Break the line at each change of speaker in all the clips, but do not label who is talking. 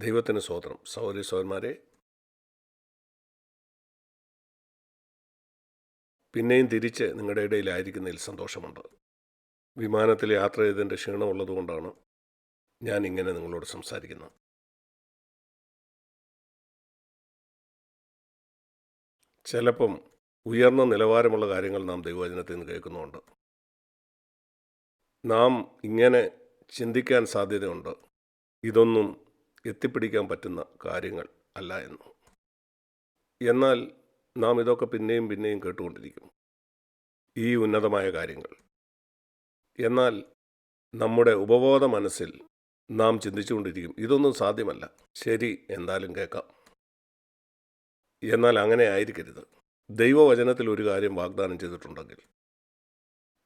ദൈവത്തിന് സ്തോത്രം. സഹോദരി സഹോദരന്മാരെ, പിന്നെയും തിരിച്ച് നിങ്ങളുടെ ഇടയിലായിരിക്കുന്നതിൽ സന്തോഷമുണ്ട്. വിമാനത്തിൽ യാത്ര ചെയ്തതിൻ്റെ ക്ഷീണമുള്ളതുകൊണ്ടാണ് ഞാൻ ഇങ്ങനെ നിങ്ങളോട് സംസാരിക്കുന്നത്. ചിലപ്പം ഉയർന്ന നിലവാരമുള്ള കാര്യങ്ങൾ നാം ദൈവവചനത്തിൽ നിന്ന് കേൾക്കുന്നുണ്ട്. നാം ഇങ്ങനെ ചിന്തിക്കാൻ സാധ്യതയുണ്ട്, ഇതൊന്നും എത്തിപ്പിടിക്കാൻ പറ്റുന്ന കാര്യങ്ങൾ അല്ല എന്ന്. എന്നാൽ നാം ഇതൊക്കെ പിന്നെയും പിന്നെയും കേട്ടുകൊണ്ടിരിക്കും, ഈ ഉന്നതമായ കാര്യങ്ങൾ. എന്നാൽ നമ്മുടെ ഉപബോധ മനസ്സിൽ നാം ചിന്തിച്ചുകൊണ്ടിരിക്കും, ഇതൊന്നും സാധ്യമല്ല. ശരി, എന്തായാലും കേൾക്കാം. എന്നാൽ അങ്ങനെ ആയിരിക്കരുത്. ദൈവവചനത്തിൽ ഒരു കാര്യം വാഗ്ദാനം ചെയ്തിട്ടുണ്ടെങ്കിൽ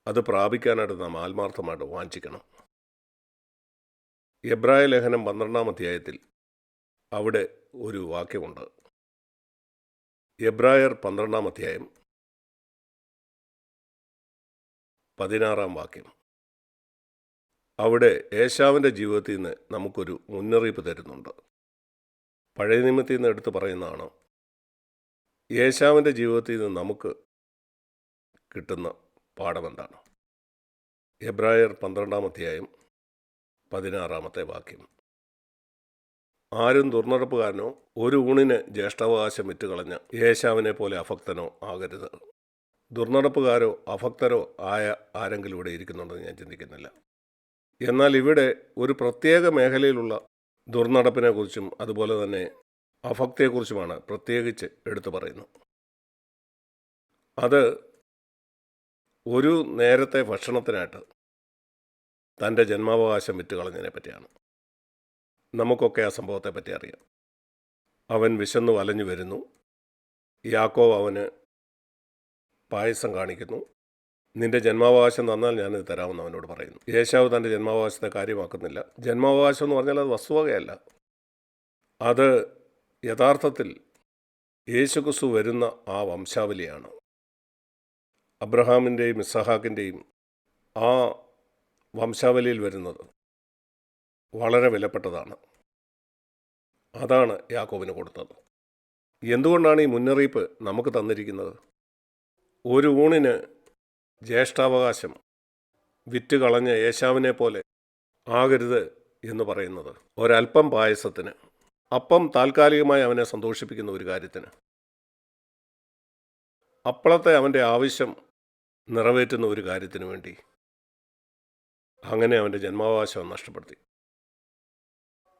അത് പ്രാപിക്കാനായിട്ട് നാം ആത്മാർത്ഥമായിട്ട് വാഞ്ചിക്കണം. എബ്രായ ലേഖനം 12-ാം അധ്യായത്തിൽ അവിടെ ഒരു വാക്യമുണ്ട്. എബ്രായർ 12-ാം അധ്യായം 16-ാം വാക്യം. അവിടെ ഏശാവിൻ്റെ ജീവിതത്തിൽ നിന്ന് നമുക്കൊരു മുന്നറിയിപ്പ് തരുന്നുണ്ട്. പഴയ നിയമത്തിൽ നിന്ന് എടുത്ത് പറയുന്നതാണ്. ഏശാവിൻ്റെ ജീവിതത്തിൽ നിന്ന് നമുക്ക് കിട്ടുന്ന പാഠമെന്താണ്? എബ്രായർ 12-ാം അധ്യായം 16-ാമത്തെ വാക്യം. ആരും ദുർനടപ്പുകാരനോ ഒരു ഊണിന് ജ്യേഷ്ഠാവകാശം വിറ്റുകളഞ്ഞ ഏശാവിനെ പോലെ അഭക്തനോ ആകരുത്. ദുർനടപ്പുകാരോ അഭക്തരോ ആയ ആരെങ്കിലും ഇവിടെ ഇരിക്കുന്നുണ്ടെന്ന് ഞാൻ ചിന്തിക്കുന്നില്ല. എന്നാൽ ഇവിടെ ഒരു പ്രത്യേക മേഖലയിലുള്ള ദുർനടപ്പിനെക്കുറിച്ചും അതുപോലെ തന്നെ അഭക്തിയെക്കുറിച്ചുമാണ് പ്രത്യേകിച്ച് എടുത്തു പറയുന്നത്. അത് ഒരു നേരത്തെ ഭക്ഷണത്തിനായിട്ട് തൻ്റെ ജന്മാവകാശം വിറ്റുകളഞ്ഞതിനെ പറ്റിയാണ്. നമുക്കൊക്കെ ആ സംഭവത്തെ പറ്റി അറിയാം. അവൻ വിശന്നു വലഞ്ഞു വരുന്നു. യാക്കോബ് അവന് പായസം കാണിക്കുന്നു. നിന്റെ ജന്മാവകാശം തന്നാൽ ഞാനിത് തരാമെന്ന് അവനോട് പറയുന്നു. ഏശാവ് തൻ്റെ ജന്മാവകാശത്തെ കാര്യമാക്കുന്നില്ല. ജന്മാവകാശം എന്ന് പറഞ്ഞാൽ അത് വസ്തുവകയല്ല. അത് യഥാർത്ഥത്തിൽ യേശുക്രിസ്തു വരുന്ന ആ വംശാവലിയാണ്. അബ്രഹാമിൻ്റെയും ഇസഹാക്കിൻ്റെയും ആ വംശാവലിയിൽ വരുന്നത് വളരെ വിലപ്പെട്ടതാണ്. അതാണ് യാക്കോബിന് കൊടുത്തത്. എന്തുകൊണ്ടാണ് ഈ മുന്നറിയിപ്പ് നമുക്ക് തന്നിരിക്കുന്നത്? ഒരു ഊണിന് ജ്യേഷ്ഠാവകാശം വിറ്റുകളഞ്ഞ ഏശാവിനെ പോലെ ആകരുത് എന്ന് പറയുന്നത് ഒരൽപ്പം പായസത്തിന്, അപ്പം താൽക്കാലികമായി അവനെ സന്തോഷിപ്പിക്കുന്ന ഒരു കാര്യത്തിന്, അപ്പോഴത്തെ അവൻ്റെ ആവശ്യം നിറവേറ്റുന്ന ഒരു കാര്യത്തിന് വേണ്ടി അങ്ങനെ അവൻ്റെ ജന്മാവകാശം നഷ്ടപ്പെടുത്തി.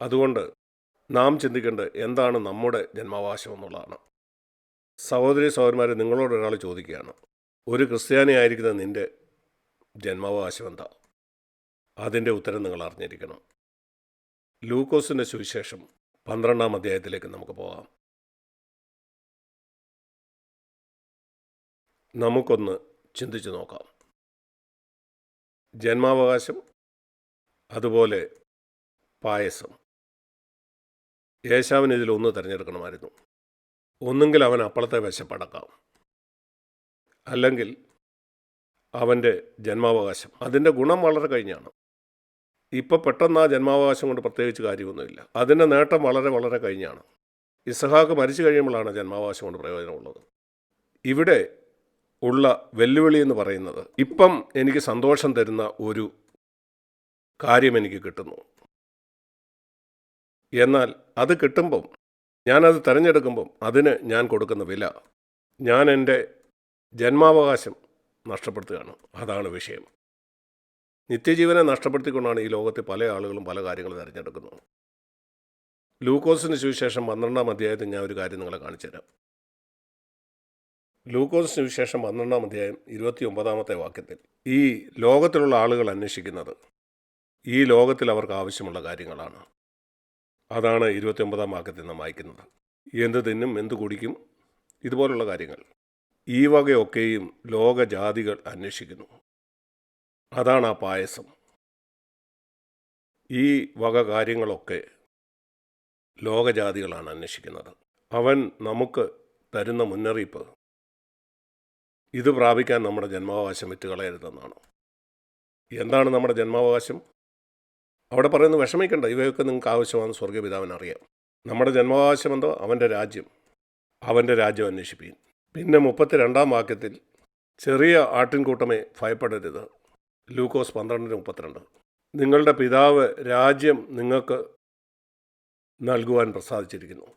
അതുകൊണ്ട് നാം ചിന്തിക്കേണ്ടത് എന്താണ് നമ്മുടെ ജന്മാവകാശം എന്നുള്ളതാണ്. സഹോദരി സഹോദരന്മാരെ, നിങ്ങളോട് ഒരാൾ ചോദിക്കുകയാണ്, ഒരു ക്രിസ്ത്യാനിയായിരിക്കുന്ന നിൻ്റെ ജന്മാവകാശം എന്താ? അതിൻ്റെ ഉത്തരം നിങ്ങൾ അറിഞ്ഞിരിക്കണം. ലൂക്കോസിൻ്റെ സുവിശേഷം 12-ാം അധ്യായത്തിലേക്ക് നമുക്ക് പോകാം. നമുക്കൊന്ന് ചിന്തിച്ചു നോക്കാം. ജന്മാവകാശം, അതുപോലെ പായസം. ഏശാവിന് ഇതിലൊന്ന് തിരഞ്ഞെടുക്കണമായിരുന്നു. ഒന്നുകിൽ അവൻ അപ്പോഴത്തെ വിശപ്പടക്കാം, അല്ലെങ്കിൽ അവൻ്റെ ജന്മാവകാശം. അതിൻ്റെ ഗുണം വളരെ കഴിഞ്ഞാണ്. ഇപ്പോൾ പെട്ടെന്ന് ആ ജന്മാവകാശം കൊണ്ട് പ്രത്യേകിച്ച് കാര്യമൊന്നുമില്ല. അതിൻ്റെ നേട്ടം വളരെ വളരെ കഴിഞ്ഞാണ്. ഇസഹാക്ക് മരിച്ചു കഴിയുമ്പോഴാണ് ജന്മാവകാശം കൊണ്ട് പ്രയോജനമുള്ളത്. ഇവിടെ ഉള്ള വെല്ലുവിളി എന്ന് പറയുന്നത്, ഇപ്പം എനിക്ക് സന്തോഷം തരുന്ന ഒരു കാര്യം എനിക്ക് കിട്ടുന്നു. എന്നാൽ അത് കിട്ടുമ്പം, ഞാനത് തിരഞ്ഞെടുക്കുമ്പം അതിന് ഞാൻ കൊടുക്കുന്ന വില, ഞാൻ എൻ്റെ ജന്മാവകാശം നഷ്ടപ്പെടുത്തുകയാണ്. അതാണ് വിഷയം. നിത്യജീവനെ നഷ്ടപ്പെടുത്തിക്കൊണ്ടാണ് ഈ ലോകത്തിൽ പല ആളുകളും പല കാര്യങ്ങളും തിരഞ്ഞെടുക്കുന്നത്. ലൂക്കോസിന് സുവിശേഷം 12-ാം അധ്യായത്തിൽ ഞാൻ ഒരു കാര്യം നിങ്ങളെ കാണിച്ചു തരാം. ലൂക്കോസിന് സുവിശേഷം 12-ാം അധ്യായം 29-ാമത്തെ വാക്യത്തിൽ ഈ ലോകത്തിലുള്ള ആളുകൾ അന്വേഷിക്കുന്നത് ഈ ലോകത്തിൽ അവർക്ക് ആവശ്യമുള്ള കാര്യങ്ങളാണ്. അതാണ് 29-ാം വാക്യത്തിൽ നാം വായിക്കുന്നത്. എന്ത് തിന്നും, എന്ത് കുടിക്കും, ഇതുപോലുള്ള കാര്യങ്ങൾ. ഈ വകയൊക്കെയും ലോകജാതികൾ അന്വേഷിക്കുന്നു. അതാണ് ആ പായസം. ഈ വക കാര്യങ്ങളൊക്കെ ലോകജാതികളാണ് അന്വേഷിക്കുന്നത്. അവൻ നമുക്ക് തരുന്ന മുന്നറിയിപ്പ്, ഇത് പ്രാപിക്കാൻ നമ്മുടെ ജന്മാവകാശം വിറ്റുകളയരുതെന്നാണ്. എന്താണ് നമ്മുടെ ജന്മാവകാശം? അവിടെ പറയുന്നത് വിഷമിക്കേണ്ട, ഇവയൊക്കെ നിങ്ങൾക്ക് ആവശ്യമാണെന്ന് സ്വർഗീയ പിതാവിന് അറിയാം. നമ്മുടെ ജന്മാവകാശം എന്തോ? അവൻ്റെ രാജ്യം. അവൻ്റെ രാജ്യം അന്വേഷിപ്പീൻ. പിന്നെ 32-ാം വാക്യത്തിൽ ചെറിയ ആട്ടിൻകൂട്ടമേ ഭയപ്പെടരുത്. ലൂക്കോസ് 12:32. നിങ്ങളുടെ പിതാവ് രാജ്യം നിങ്ങൾക്ക് നൽകുവാൻ പ്രസാദിച്ചിരിക്കുന്നു.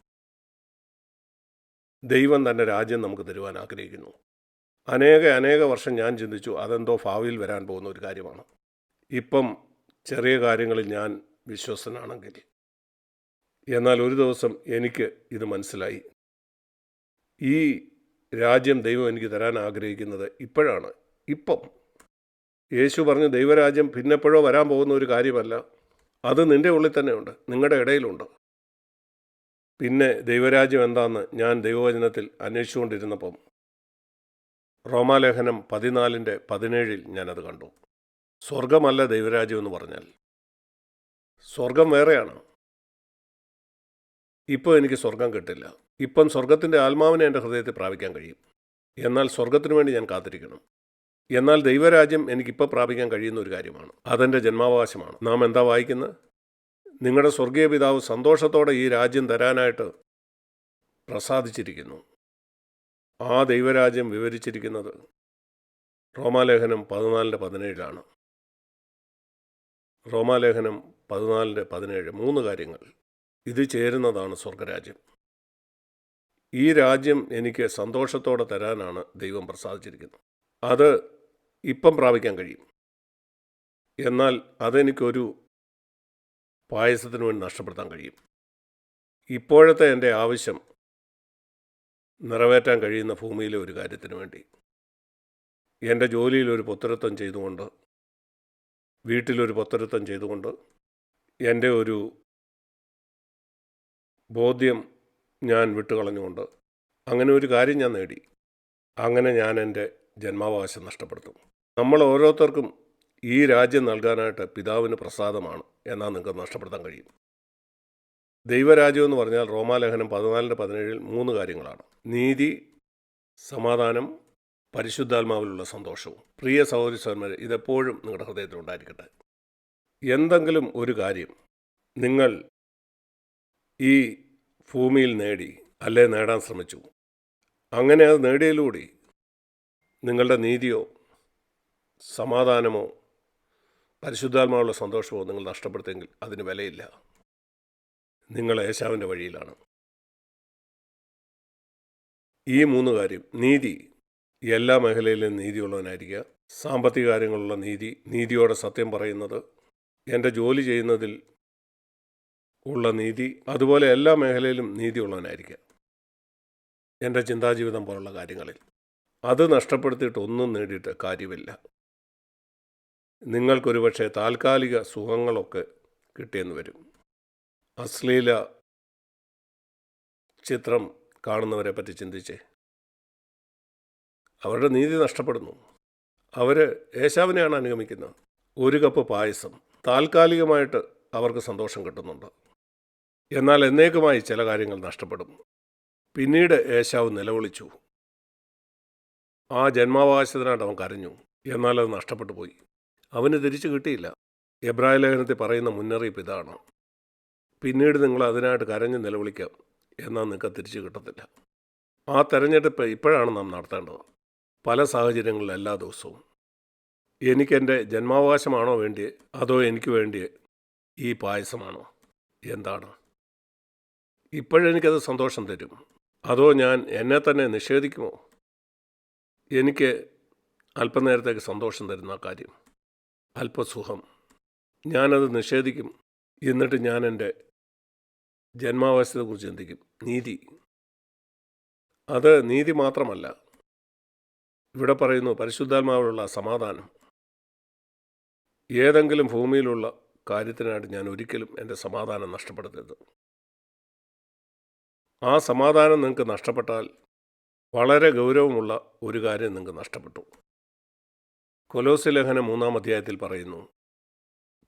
ദൈവം തൻ്റെ രാജ്യം നമുക്ക് തരുവാൻ ആഗ്രഹിക്കുന്നു. അനേക വർഷം ഞാൻ ചിന്തിച്ചു അതെന്തോ ഭാവിയിൽ വരാൻ പോകുന്ന ഒരു കാര്യമാണ്. ഇപ്പം ചെറിയ കാര്യങ്ങളിൽ ഞാൻ വിശ്വസ്തനാണെങ്കിൽ, എന്നാൽ ഒരു ദിവസം എനിക്ക് ഇത് മനസ്സിലായി. ഈ രാജ്യം ദൈവം എനിക്ക് തരാൻ ആഗ്രഹിക്കുന്നത് ഇപ്പോഴാണ്. ഇപ്പം യേശു പറഞ്ഞു ദൈവരാജ്യം പിന്നെപ്പോഴോ വരാൻ പോകുന്ന ഒരു കാര്യമല്ല, അത് നിൻ്റെ ഉള്ളിൽ തന്നെയുണ്ട്, നിങ്ങളുടെ ഇടയിലുണ്ട്. പിന്നെ ദൈവരാജ്യം എന്താണെന്ന് ഞാൻ ദൈവവചനത്തിൽ അന്വേഷിച്ചുകൊണ്ടിരുന്നപ്പം റോമാലേഖനം 14:17 ഞാനത് കണ്ടു. സ്വർഗമല്ല ദൈവരാജ്യം എന്ന് പറഞ്ഞാൽ. സ്വർഗം വേറെയാണ്. ഇപ്പോൾ എനിക്ക് സ്വർഗം കിട്ടില്ല. ഇപ്പം സ്വർഗത്തിൻ്റെ ആത്മാവിനെ എൻ്റെ ഹൃദയത്തിൽ പ്രാപിക്കാൻ കഴിയും. എന്നാൽ സ്വർഗത്തിനു വേണ്ടി ഞാൻ കാത്തിരിക്കണം. എന്നാൽ ദൈവരാജ്യം എനിക്കിപ്പോൾ പ്രാപിക്കാൻ കഴിയുന്ന ഒരു കാര്യമാണ്. അതെൻ്റെ ജന്മാവകാശമാണ്. നാം എന്താ വായിക്കുന്നത്? നിങ്ങളുടെ സ്വർഗീയ പിതാവ് സന്തോഷത്തോടെ ഈ രാജ്യം തരാനായിട്ട് പ്രസാദിച്ചിരിക്കുന്നു. ആ ദൈവരാജ്യം വിവരിച്ചിരിക്കുന്നത് റോമാലേഖനം 14:17 റോമാലേഖനം 14:17 3 കാര്യങ്ങൾ. ഇത് ചേരുന്നതാണ് സ്വർഗരാജ്യം. ഈ രാജ്യം എനിക്ക് സന്തോഷത്തോടെ തരാനാണ് ദൈവം പ്രസാദിച്ചിരിക്കുന്നത്. അത് ഇപ്പം പ്രാപിക്കാൻ കഴിയും. എന്നാൽ അതെനിക്കൊരു പായസത്തിന് വേണ്ടി നഷ്ടപ്പെടുത്താൻ കഴിയും. ഇപ്പോഴത്തെ എൻ്റെ ആവശ്യം നിറവേറ്റാൻ കഴിയുന്ന ഭൂമിയിലെ ഒരു കാര്യത്തിന് വേണ്ടി, എൻ്റെ ജോലിയിൽ ഒരു പൊത്തരുത്തം ചെയ്തുകൊണ്ട്, വീട്ടിലൊരു പൊത്തരുത്തം ചെയ്തുകൊണ്ട്, എൻ്റെ ഒരു ബോധ്യം ഞാൻ വിട്ടുകളഞ്ഞുകൊണ്ട് അങ്ങനെ ഒരു കാര്യം ഞാൻ നേടി. അങ്ങനെ ഞാൻ എൻ്റെ ജന്മാവകാശം നഷ്ടപ്പെടുത്തും. നമ്മൾ ഓരോരുത്തർക്കും ഈ രാജ്യം നൽകാനായിട്ട് പിതാവിന് പ്രസാദമാണ്. എന്നാൽ നിങ്ങൾക്ക് നഷ്ടപ്പെടുത്താൻ കഴിയും. ദൈവരാജ്യം എന്ന് പറഞ്ഞാൽ റോമാലേഖനം 14:17 3 കാര്യങ്ങളാണ്. നീതി, സമാധാനം, പരിശുദ്ധാത്മാവിലുള്ള സന്തോഷവും. പ്രിയ സഹോദരി സഹോദരന്മാരെ, ഇതെപ്പോഴും നിങ്ങളുടെ ഹൃദയത്തിൽ ഉണ്ടായിരിക്കട്ടെ. എന്തെങ്കിലും ഒരു കാര്യം നിങ്ങൾ ഈ ഭൂമിയിൽ നേടി അല്ലെ നേടാൻ ശ്രമിച്ചു, അങ്ങനെ അത് നേടിയതിലൂടെ നിങ്ങളുടെ നീതിയോ സമാധാനമോ പരിശുദ്ധാത്മാവുള്ള സന്തോഷമോ നിങ്ങൾ നഷ്ടപ്പെടുത്തിയെങ്കിൽ അതിന് വിലയില്ല. നിങ്ങൾ ഏശാവിൻ്റെ വഴിയിലാണ്. ഈ 3 കാര്യം, നീതി, എല്ലാ മേഖലയിലും നീതിയുള്ളവനായിരിക്കുക. സാമ്പത്തിക കാര്യങ്ങളുള്ള നീതി, നീതിയോടെ സത്യം പറയുന്നത്, എൻ്റെ ജോലി ചെയ്യുന്നതിൽ ഉള്ള നീതി, അതുപോലെ എല്ലാ മേഖലയിലും നീതിയുള്ളവനായിരിക്കുക. എൻ്റെ ചിന്താജീവിതം പോലുള്ള കാര്യങ്ങളിൽ അത് നഷ്ടപ്പെടുത്തിയിട്ട് ഒന്നും നേടിയിട്ട് കാര്യമില്ല. നിങ്ങൾക്കൊരു പക്ഷേ താൽക്കാലിക സുഖങ്ങളൊക്കെ കിട്ടിയെന്ന് വരും. അശ്ലീല ചിത്രം കാണുന്നവരെ പറ്റി ചിന്തിച്ചേ. അവരുടെ നീതി നഷ്ടപ്പെടുന്നു. അവർ ഏശാവിനെയാണ് അനുഗമിക്കുന്നത്. ഒരു കപ്പ് പായസം, താൽക്കാലികമായിട്ട് അവർക്ക് സന്തോഷം കിട്ടുന്നുണ്ട്. എന്നാൽ എന്നേക്കുമായി ചില കാര്യങ്ങൾ നഷ്ടപ്പെടും. പിന്നീട് ഏശാവ് നിലവിളിച്ചു. ആ ജന്മാവകാശത്തിനായിട്ട് അവൻ കരഞ്ഞു. എന്നാൽ അത് നഷ്ടപ്പെട്ടു പോയി. അവന് തിരിച്ചു കിട്ടിയില്ല. എബ്രായ ലേഖനത്തിൽ പറയുന്ന മുന്നറിയിപ്പ് ഇതാണ്. പിന്നീട് നിങ്ങൾ അതിനായിട്ട് കരഞ്ഞ് നിലവിളിക്കാം, എന്നാൽ നിങ്ങൾക്ക് തിരിച്ചു കിട്ടത്തില്ല. ആ തെരഞ്ഞെടുപ്പ് ഇപ്പോഴാണ് നാം നടത്തേണ്ടത്. പല സാഹചര്യങ്ങളിൽ എല്ലാ ദിവസവും എനിക്കെൻ്റെ ജന്മാവകാശമാണോ വേണ്ടിയേ, അതോ എനിക്ക് വേണ്ടിയേ ഈ പായസമാണോ? എന്താണ്? ഇപ്പോഴെനിക്കത് സന്തോഷം തരും, അതോ ഞാൻ എന്നെ തന്നെ നിഷേധിക്കുമോ? എനിക്ക് അല്പനേരത്തേക്ക് സന്തോഷം തരുന്ന കാര്യം, അല്പസുഖം, ഞാനത് നിഷേധിക്കും. എന്നിട്ട് ഞാൻ എൻ്റെ ജന്മാവകാശത്തെക്കുറിച്ച് ചിന്തിക്കും. നീതി, അത് നീതി മാത്രമല്ല, ഇവിടെ പറയുന്നു പരിശുദ്ധാത്മാവിലുള്ള സമാധാനം. ഏതെങ്കിലും ഭൂമിയിലുള്ള കാര്യത്തിനായിട്ട് ഞാൻ ഒരിക്കലും എൻ്റെ സമാധാനം നഷ്ടപ്പെടുത്തരുത്. ആ സമാധാനം നിങ്ങൾക്ക് നഷ്ടപ്പെട്ടാൽ വളരെ ഗൗരവമുള്ള ഒരു കാര്യം നിങ്ങൾക്ക് നഷ്ടപ്പെട്ടു. കൊലോസ്യ ലേഖനം 3-ാം അധ്യായത്തിൽ പറയുന്നു,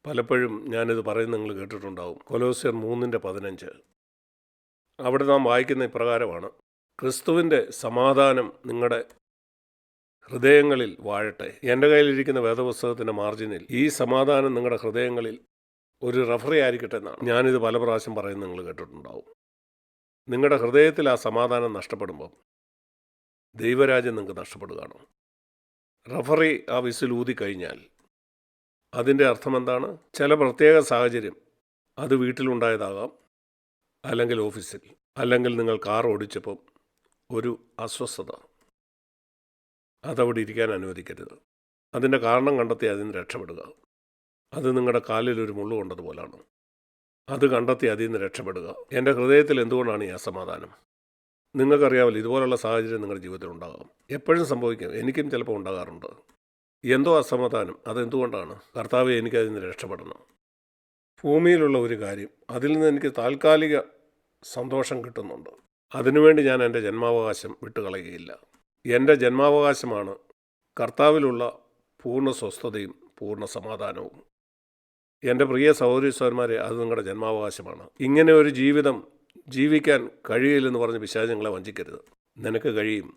പലപ്പോഴും ഞാനിത് പറയുന്നത് നിങ്ങൾ കേട്ടിട്ടുണ്ടാവും. കൊലോസ്യർ 3:15. അവിടെ നാം വായിക്കുന്ന ഇപ്രകാരമാണ്: ക്രിസ്തുവിൻ്റെ സമാധാനം നിങ്ങളുടെ ഹൃദയങ്ങളിൽ വാഴട്ടെ. എൻ്റെ കയ്യിലിരിക്കുന്ന വേദപുസ്തകത്തിൻ്റെ മാർജിനിൽ ഈ സമാധാനം നിങ്ങളുടെ ഹൃദയങ്ങളിൽ ഒരു റഫറി ആയിരിക്കട്ടെ എന്നാണ്. ഞാനിത് പല പ്രാവശ്യം പറയുന്നത് നിങ്ങൾ കേട്ടിട്ടുണ്ടാവും. നിങ്ങളുടെ ഹൃദയത്തിൽ ആ സമാധാനം നഷ്ടപ്പെടുമ്പം ദൈവരാജ്യം നിങ്ങൾക്ക് നഷ്ടപ്പെടുകയാണ്. റഫറി ആ വിസിൽ ഊതിക്കഴിഞ്ഞാൽ അതിൻ്റെ അർത്ഥം എന്താണ്? ചില പ്രത്യേക സാഹചര്യം, അത് വീട്ടിലുണ്ടായതാകാം, അല്ലെങ്കിൽ ഓഫീസിൽ, അല്ലെങ്കിൽ നിങ്ങൾ കാർ ഓടിച്ചപ്പം ഒരു അസ്വസ്ഥത, അതവിടെ ഇരിക്കാൻ അനുവദിക്കരുത്. അതിൻ്റെ കാരണം കണ്ടെത്തി അതിന് രക്ഷപ്പെടുക. അത് നിങ്ങളുടെ കാലിൽ ഒരു മുള്ളു കൊണ്ടതുപോലാണ്. അത് കണ്ടെത്തി അതിൽ നിന്ന് രക്ഷപ്പെടുക. എൻ്റെ ഹൃദയത്തിൽ എന്തുകൊണ്ടാണ് ഈ അസമാധാനം? നിങ്ങൾക്കറിയാമല്ലോ, ഇതുപോലുള്ള സാഹചര്യം നിങ്ങളുടെ ജീവിതത്തിൽ ഉണ്ടാകാം. എപ്പോഴും സംഭവിക്കാം. എനിക്കും ചിലപ്പോൾ ഉണ്ടാകാറുണ്ട്. എന്തോ അസമാധാനം. അതെന്തുകൊണ്ടാണ്? കർത്താവെ, എനിക്കതിൽ നിന്ന് രക്ഷപ്പെടണം. ഭൂമിയിലുള്ള ഒരു കാര്യം, അതിൽ നിന്ന് എനിക്ക് താൽക്കാലിക സന്തോഷം കിട്ടുന്നുണ്ട്. അതിനുവേണ്ടി ഞാൻ എൻ്റെ ജന്മാവകാശം വിട്ടുകളയുകയില്ല. എൻ്റെ ജന്മാവകാശമാണ് കർത്താവിലുള്ള പൂർണ്ണ സ്വസ്ഥതയും പൂർണ്ണ സമാധാനവും. എൻ്റെ പ്രിയ സഹോദരി സഹോദരന്മാരെ, അത് നിങ്ങളുടെ ജന്മാവകാശമാണ്. ഇങ്ങനെ ഒരു ജീവിതം ജീവിക്കാൻ കഴിയില്ലെന്ന് പറഞ്ഞ് പിശാച് നിങ്ങളെ വഞ്ചിക്കരുത്. നിനക്ക് കഴിയും.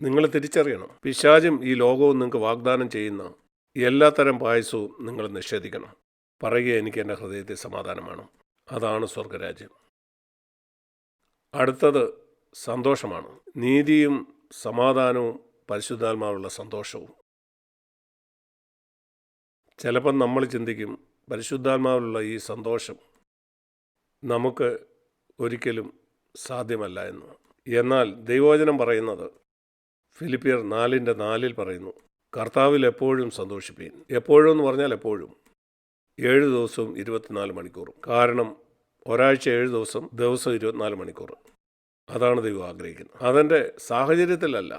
നിങ്ങൾ തിരിച്ചറിയണം, പിശാചും ഈ ലോകവും നിങ്ങൾക്ക് വാഗ്ദാനം ചെയ്യുന്ന എല്ലാത്തരം പായസവും നിങ്ങൾ നിഷേധിക്കണം. പറയുക, എനിക്ക് എൻ്റെ ഹൃദയത്തിൽ സമാധാനമാണ്. അതാണ് സ്വർഗരാജ്യം. അടുത്തത് സന്തോഷമാണ്. നീതിയും സമാധാനവും പരിശുദ്ധാത്മാവുള്ള സന്തോഷവും. ചിലപ്പം നമ്മൾ ചിന്തിക്കും, പരിശുദ്ധാത്മാവിലുള്ള ഈ സന്തോഷം നമുക്ക് ഒരിക്കലും സാധ്യമല്ല എന്ന്. എന്നാൽ ദൈവവചനം പറയുന്നത് ഫിലിപ്പിയർ 4:4 പറയുന്നു, കർത്താവിൽ എപ്പോഴും സന്തോഷിപ്പീൻ. എപ്പോഴും എന്ന് പറഞ്ഞാൽ എപ്പോഴും, 7 ദിവസവും 24 മണിക്കൂറും. കാരണം ഒരാഴ്ച 7 ദിവസം, ദിവസം 24 മണിക്കൂർ. അതാണ് ദൈവം ആഗ്രഹിക്കുന്നത്. അതെൻ്റെ സാഹചര്യത്തിലല്ല.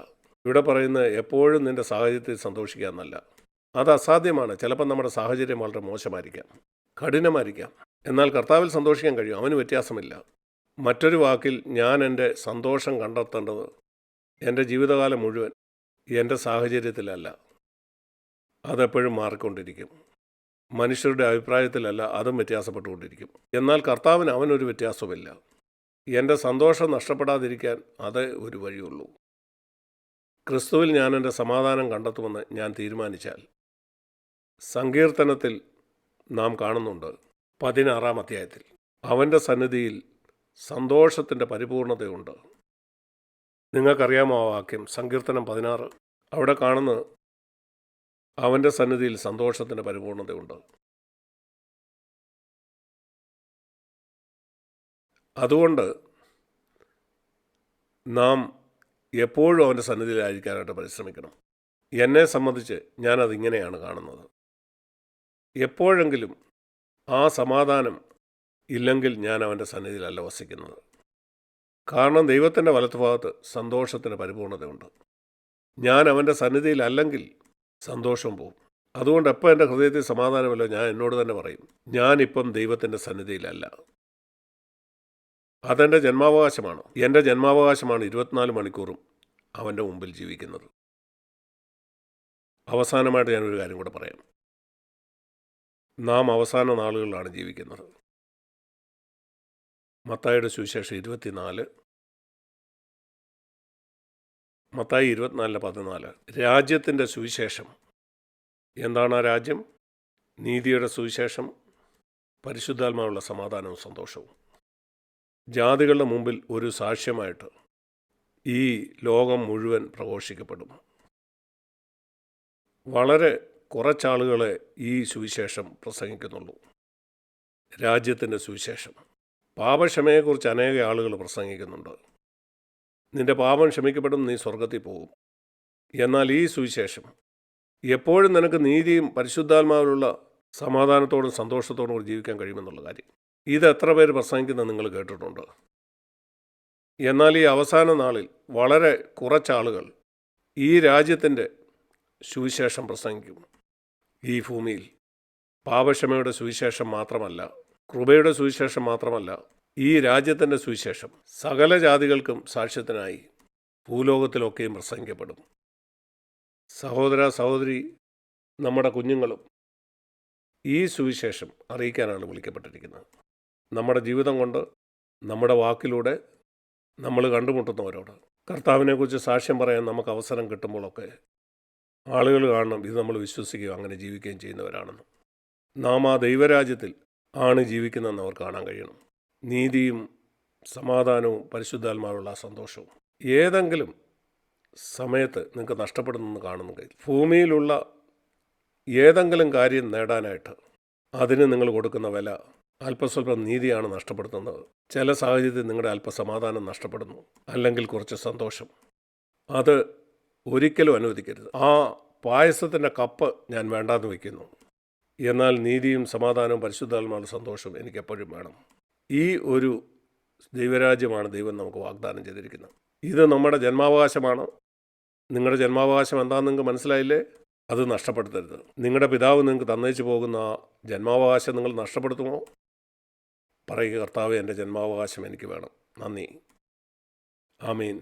ഇവിടെ പറയുന്നത് എപ്പോഴും നിൻ്റെ സാഹചര്യത്തിൽ സന്തോഷിക്കുക എന്നല്ല. അത് അസാധ്യമാണ്. ചിലപ്പോൾ നമ്മുടെ സാഹചര്യം വളരെ മോശമായിരിക്കാം, കഠിനമായിരിക്കാം. എന്നാൽ കർത്താവിൽ സന്തോഷിക്കാൻ കഴിയും. അവന് വ്യത്യാസമില്ല. മറ്റൊരു വാക്കിൽ, ഞാൻ എൻ്റെ സന്തോഷം കണ്ടെത്തേണ്ടത് എൻ്റെ ജീവിതകാലം മുഴുവൻ എൻ്റെ സാഹചര്യത്തിലല്ല. അതെപ്പോഴും മാറിക്കൊണ്ടിരിക്കും. മനുഷ്യരുടെ അഭിപ്രായത്തിലല്ല, അതും വ്യത്യാസപ്പെട്ടുകൊണ്ടിരിക്കും. എന്നാൽ കർത്താവിന് അവനൊരു വ്യത്യാസവുമില്ല. എൻ്റെ സന്തോഷം നഷ്ടപ്പെടാതിരിക്കാൻ അതേ ഒരു വഴിയുള്ളൂ. ക്രിസ്തുവിൽ ഞാൻ എൻ്റെ സമാധാനം കണ്ടെത്തുമെന്ന് ഞാൻ തീരുമാനിച്ചാൽ, സങ്കീർത്തനത്തിൽ നാം കാണുന്നുണ്ട് 16-ാം അധ്യായത്തിൽ, അവൻ്റെ സന്നിധിയിൽ സന്തോഷത്തിൻ്റെ പരിപൂർണതയുണ്ട്. നിങ്ങൾക്കറിയാമോ ആ വാക്യം? സങ്കീർത്തനം 16. അവിടെ കാണുന്നത് അവൻ്റെ സന്നിധിയിൽ സന്തോഷത്തിൻ്റെ പരിപൂർണതയുണ്ട്. അതുകൊണ്ട് നാം എപ്പോഴും അവൻ്റെ സന്നിധിയിലായിരിക്കാനായിട്ട് പരിശ്രമിക്കണം. എന്നെ സംബന്ധിച്ച് ഞാനതിങ്ങനെയാണ് കാണുന്നത്. എപ്പോഴെങ്കിലും ആ സമാധാനം ഇല്ലെങ്കിൽ ഞാൻ അവൻ്റെ സന്നിധിയിലല്ല വസിക്കുന്നത്. കാരണം ദൈവത്തിൻ്റെ വലത്തുഭാഗത്ത് സന്തോഷത്തിൻ്റെ പരിപൂർണതയുണ്ട്. ഞാൻ അവൻ്റെ സന്നിധിയിലല്ലെങ്കിൽ സന്തോഷം പോവും. അതുകൊണ്ട് എപ്പോൾ എൻ്റെ ഹൃദയത്തിൽ സമാധാനമല്ലോ, ഞാൻ എന്നോട് തന്നെ പറയും, ഞാനിപ്പം ദൈവത്തിൻ്റെ സന്നിധിയിലല്ല. അതെൻ്റെ ജന്മാവകാശമാണ്. എൻ്റെ ജന്മാവകാശമാണ് 24 മണിക്കൂറും അവൻ്റെ മുമ്പിൽ ജീവിക്കുന്നത്. അവസാനമായിട്ട് ഞാനൊരു കാര്യം കൂടെ പറയാം. നാം അവസാന നാളുകളിലാണ് ജീവിക്കുന്നത്. മത്തായിയുടെ സുവിശേഷം 24, മത്തായി 24:14. രാജ്യത്തിൻ്റെ സുവിശേഷം എന്താണ്? ആ രാജ്യം നീതിയുടെ സുവിശേഷം, പരിശുദ്ധാത്മാവുള്ള സമാധാനവും സന്തോഷവും. ജാതികളുടെ മുമ്പിൽ ഒരു സാക്ഷ്യമായിട്ട് ഈ ലോകം മുഴുവൻ പ്രഘോഷിക്കപ്പെടും. വളരെ കുറച്ചാളുകളെ ഈ സുവിശേഷം പ്രസംഗിക്കുന്നുള്ളൂ. രാജ്യത്തിൻ്റെ സുവിശേഷം. പാപക്ഷമയെക്കുറിച്ച് അനേക ആളുകൾ പ്രസംഗിക്കുന്നുണ്ട്. നിൻ്റെ പാപം ക്ഷമിക്കപ്പെടും, നീ സ്വർഗത്തിൽ പോകും. എന്നാൽ ഈ സുവിശേഷം എപ്പോഴും നിനക്ക് നീതിയും പരിശുദ്ധാത്മാവിലുള്ള സമാധാനത്തോടും സന്തോഷത്തോടും കൂടി ജീവിക്കാൻ കഴിയുമെന്നുള്ള കാര്യം, ഇത് എത്ര പേര് പ്രസംഗിക്കുന്നത് നിങ്ങൾ കേട്ടിട്ടുണ്ട്? എന്നാൽ ഈ അവസാന നാളിൽ വളരെ കുറച്ചാളുകൾ ഈ രാജ്യത്തിൻ്റെ സുവിശേഷം പ്രസംഗിക്കും. ഈ ഭൂമിയിൽ പാപക്ഷമയുടെ സുവിശേഷം മാത്രമല്ല, കൃപയുടെ സുവിശേഷം മാത്രമല്ല, ഈ രാജ്യത്തിൻ്റെ സുവിശേഷം സകല ജാതികൾക്കും സാക്ഷ്യത്തിനായി ഭൂലോകത്തിലൊക്കെയും പ്രസംഗിക്കപ്പെടും. സഹോദര സഹോദരി, നമ്മുടെ കുഞ്ഞുങ്ങളും ഈ സുവിശേഷം അറിയിക്കാനാണ് വിളിക്കപ്പെട്ടിരിക്കുന്നത്. നമ്മുടെ ജീവിതം കൊണ്ട്, നമ്മുടെ വാക്കിലൂടെ നമ്മൾ കണ്ടുമുട്ടുന്നവരോട് കർത്താവിനെക്കുറിച്ച് സാക്ഷ്യം പറയാൻ നമുക്ക് അവസരം കിട്ടുമ്പോഴൊക്കെ ആളുകൾ കാണണം ഇത് നമ്മൾ വിശ്വസിക്കുകയോ അങ്ങനെ ജീവിക്കുകയും ചെയ്യുന്നവരാണെന്ന്. നാം ആ ദൈവരാജ്യത്തിൽ ആണ് ജീവിക്കുന്നതെന്ന് അവർ കാണാൻ കഴിയണം. നീതിയും സമാധാനവും പരിശുദ്ധാത്മാവുള്ള സന്തോഷവും ഏതെങ്കിലും സമയത്ത് നിങ്ങൾക്ക് നഷ്ടപ്പെടുന്നെന്ന് കാണുന്നെങ്കിൽ, ഭൂമിയിലുള്ള ഏതെങ്കിലും കാര്യം നേടാനായിട്ട് അതിന് നിങ്ങൾ കൊടുക്കുന്ന വില അല്പസ്വല്പം നീതിയാണ് നഷ്ടപ്പെടുത്തുന്നത്. ചില സാഹചര്യത്തിൽ നിങ്ങളുടെ അല്പസമാധാനം നഷ്ടപ്പെടുന്നു, അല്ലെങ്കിൽ കുറച്ച് സന്തോഷം. അത് ഒരിക്കലും അനുവദിക്കരുത്. ആ പായസത്തിൻ്റെ കപ്പ് ഞാൻ വേണ്ടാന്ന് വയ്ക്കുന്നു, എന്നാൽ നീതിയും സമാധാനവും പരിശുദ്ധാത്മാവുള്ള സന്തോഷവും എനിക്കെപ്പോഴും വേണം. ഈ ഒരു ദൈവരാജ്യമാണ് ദൈവം നമുക്ക് വാഗ്ദാനം ചെയ്തിരിക്കുന്നത്. ഇത് നമ്മുടെ ജന്മാവകാശമാണ്. നിങ്ങളുടെ ജന്മാവകാശം എന്താണെന്ന് നിങ്ങൾക്ക് മനസ്സിലായില്ലേ? അത് നഷ്ടപ്പെടുത്തരുത്. നിങ്ങളുടെ പിതാവ് നിങ്ങൾക്ക് തന്നേച്ചു പോകുന്ന ജന്മാവകാശം നിങ്ങൾ നഷ്ടപ്പെടുത്തുമോ? പറയുക, കർത്താവേ, എൻ്റെ ജന്മാവകാശം എനിക്ക് വേണം. നന്ദി. ആമീൻ.